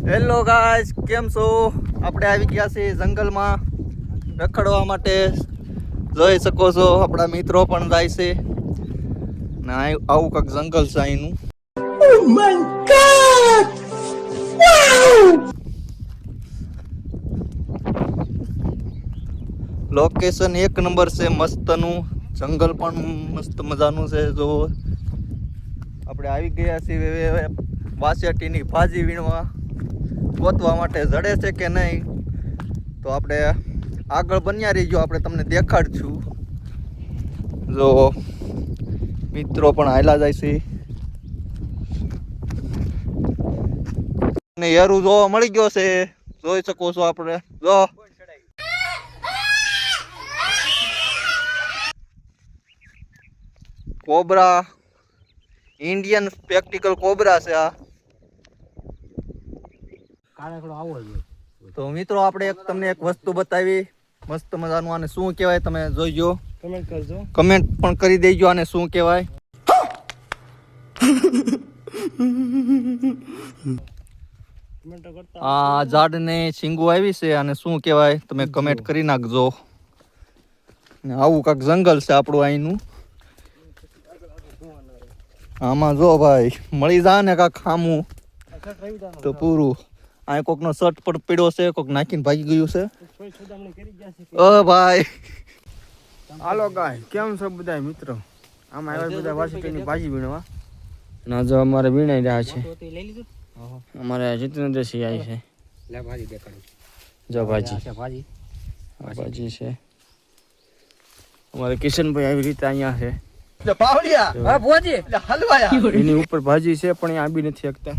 Hello guys, કેમ છો? આપણે આવી ગયા છીએ જંગલમાં રખડવા માટે. જોઈ શકો છો આપણા મિત્રો પણ જાય છે ને આવું કંઈક જંગલ છે અહીંનું. Oh my God! Wow! Location એક નંબર છે, મસ્તનું જંગલ પણ મસ્ત મજાનું છે. જો આપણે આવી ગયા છીએ વાસિયાટીની ભાજી વીણવા, ગોતવા માટે. જડે છે કે નહીં તો આપણે આગળ બન્યા રહીજો, આપણે તમને દેખાડશું. જો મિત્રો પણ હાલ્યા જાય છે ને યારું જોવા મળી ગયો છે. જોઈ શકો છો આપણે. જો કોબરા, ઇન્ડિયન સ્પેક્ટિકલ કોબરા છે આ. તો મિત્રો આપણે તમને એક વસ્તુ બતાવી મસ્ત મજાનું. આને શું કહેવાય તમે જોઈજો, કમેન્ટ કરજો, કમેન્ટ પણ કરી દેજો આને શું કહેવાય. આ ઝાડને શીંગુ આવી છે, આને શું કહેવાય તમે કમેન્ટ કરી નાખજો. આવું કાંક જંગલ છે આપણું અહીંનું. આમાં જો ભાઈ મળી જાય ને કાંક ખામું તો પૂરું. આ કોકનો શર્ટ પણ પીડ્યો છે, કોક નાખીને ભાગી ગયું છે. ઓ ભાઈ, હાલો ગાય, કેમ છો બધા મિત્રો? આમાં આવ્યા બધા વાસુકીની ભાજી વીણવા. ના જો અમારે વીણાઈ રહ્યા છે. અમારે જીતેન્દ્ર સિંહ આવી છે. જો ભાજી ભાજી છે. અમારે કિશનભાઈ આવી રીતે અહીંયા છે. એની ઉપર ભાજી છે પણ એ આંબી નથી શકતા.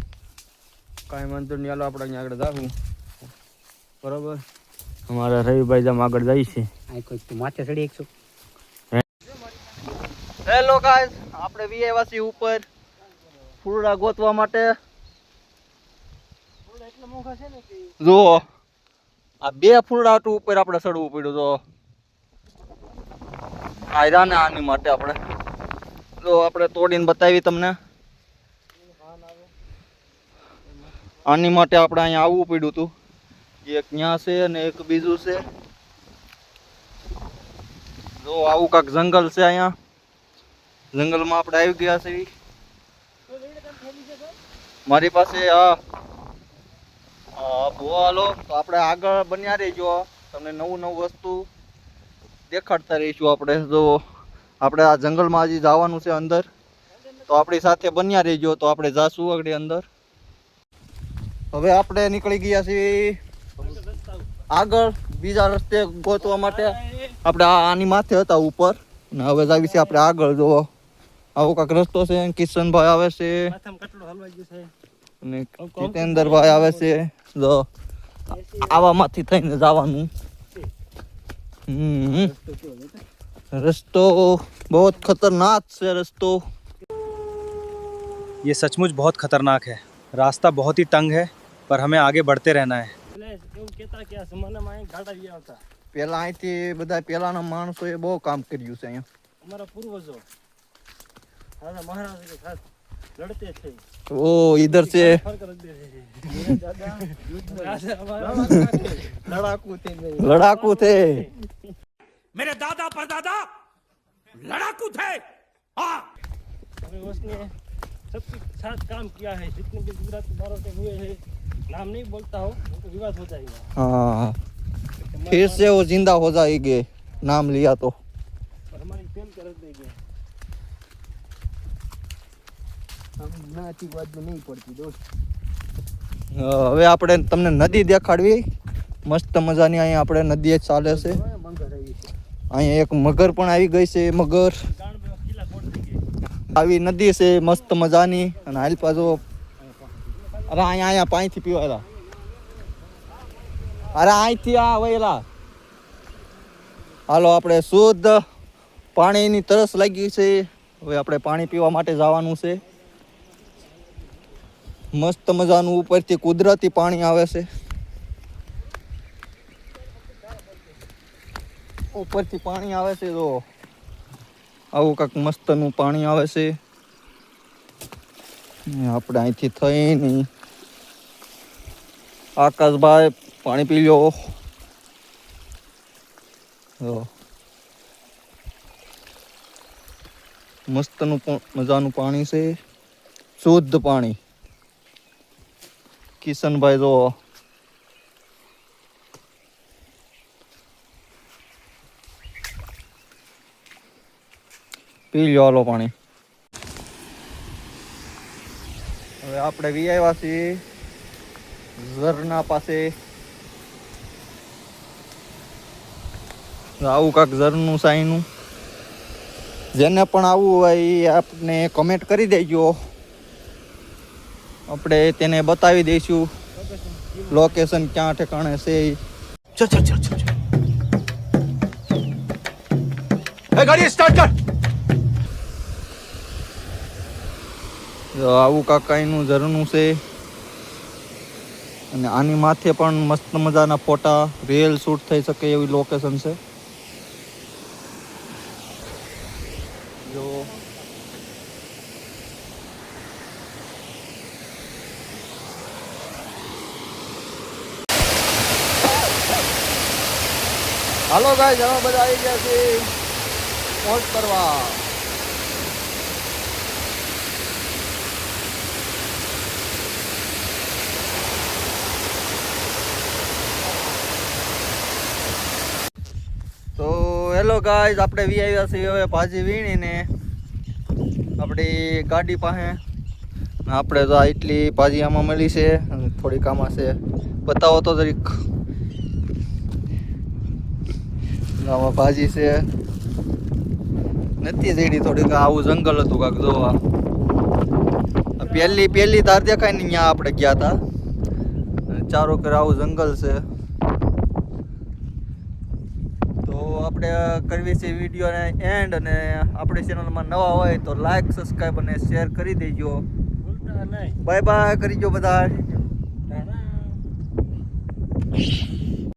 કાંઈ વાંધો નહીં, હાલો આપણે અહીંયા આગળ જાવું. બરોબર, અમારા રવિભાઈ જામ આગળ જાય છે. માથે ચડી એકસો. હેલો ગાઈસ, આપણે વીઆઈવાસી ઉપર ફૂલડા ગોતવા માટે. જો આ બે ફૂલડા ઉપર આપણે ચડવું પડ્યું. જો આયરા ને આની માટે આપણે જો આપણે તોડીને બતાવી તમને. આની માટે આપણે અહીંયા આવવું પડ્યું હતું. એક ત્યાં છે અને એક બીજું છે. જો આવું કાંક જંગલ છે અહીંયા. જંગલમાં આપણે આવી ગયા છીએ. મારી પાસે હાલો તો આપણે આગળ બન્યા રહીજો. તમને નવું નવું વસ્તુ દેખાડતા રહીશું આપણે. જો આપણે આ જંગલમાં હજી જવાનું છે અંદર, તો આપણી સાથે બન્યા રહીજો. તો આપણે જાશું આગળ અંદર. હવે આપણે નીકળી ગયા છીએ આગળ બીજા રસ્તે ગોતવા માટે. આપણે આની માથે હતા ઉપર ને હવે જાવી છે આપણે આગળ. જો આવો કાંક રસ્તો છે. કિશનભાઈ આવે છે અને જીતેન્દ્રભાઈ આવે છે. જો આવામાંથી થઈને જવાનું. रस्तो बहुत खतरनाक से रस्तो. ये सचमुच बहुत खतरनाक है. रास्ता बहुत ही तंग है पर हमें आगे बढ़ते रहना है. પેલા અહીંથી બધા પેલાના માણસોએ બહુ કામ કર્યું છે અહીંયા. અમારા પૂર્વજો મહારાજ के साथ लड़ते थे. ओ इधर से लड़ाकू थे. मेरे दादा परदादा लड़ाकू थे. हाँ, उसने सबके साथ काम किया है. जितने भी गुजरात बारों से हुए हैं, नाम नहीं बोलता हो तो विवाद हो जाएगा. हाँ, फिर से वो जिंदा हो जाएंगे नाम लिया तो. और हमारी फेल कर देंगे. हम नाती बात नहीं पड़ती दोस्त. હવે આપણે તમને નદી દેખાડવી. મસ્ત મજાની અહીંયા આપણે નદી ચાલે છે. અહીંયા એક મગર પણ આવી ગઈ છે. મગર આવી નદી છે મસ્ત મજાની. અને હાલ પાછો અરે અહીંયા પાણીથી પીવાયેલા. અરે અહીંથી આ વહેલા. હાલો આપણે શુદ્ધ પાણીની તરસ લાગી છે. હવે આપણે પાણી પીવા માટે જવાનું છે. મસ્ત મજાનું ઉપરથી કુદરતી પાણી આવે છે. ઉપરથી પાણી આવે છે. જો આવું કાંક મસ્તનું પાણી આવે છે. આપણે અહીંથી થઈને આકાશભાઈ પાણી પી લો. જો મસ્તનું મજાનું પાણી છે, શુદ્ધ પાણી. કિશનભાઈ જો પી લો હાલો પાણી. હવે આપણે વી આવ્યા છીએ ઝરના પાસે. આવું કાંક ઝરનું સાઈનું. જેને પણ આવવું હોય એ આપને કમેન્ટ કરી દેજો, આપણે તેને બતાવી દઈશું લોકેશન ક્યાં ઠેકાણે છે. चल चल चल चल गाड़ी स्टार्ट कर. જો આવું કાકાઈનું ઝરણું છે અને આની માથે પણ મસ્ત મજાના ફોટા રીલ શૂટ થઈ શકે એવી લોકેશન છે. જો હાલો ગાઈસ, હવે બધા આવી ગયા છે મોજ કરવા. તો હેલો ગાઈઝ, આપણે વી આવ્યા છીએ હવે ભાજી વીણીને આપણી ગાડી પાસે. આપણે તો એટલી ભાજી આમાં મળી છે અને થોડીક આમાં છે. બતાવો તો જરીક. આમાં ભાજી છે નથી જડી, થોડીક આવું જંગલ હતું કાંક. જોવા પહેલી તાર દેખાય ને ત્યાં આપણે ગયા હતા. ચારો કર આવું જંગલ છે. આપણે કરવી છે વિડીયોને એન્ડ, અને આપણી ચેનલમાં નવા હોય તો લાઈક, સબસ્ક્રાઈબ અને શેર કરી દેજો. બાય બાય કરી દો બધા.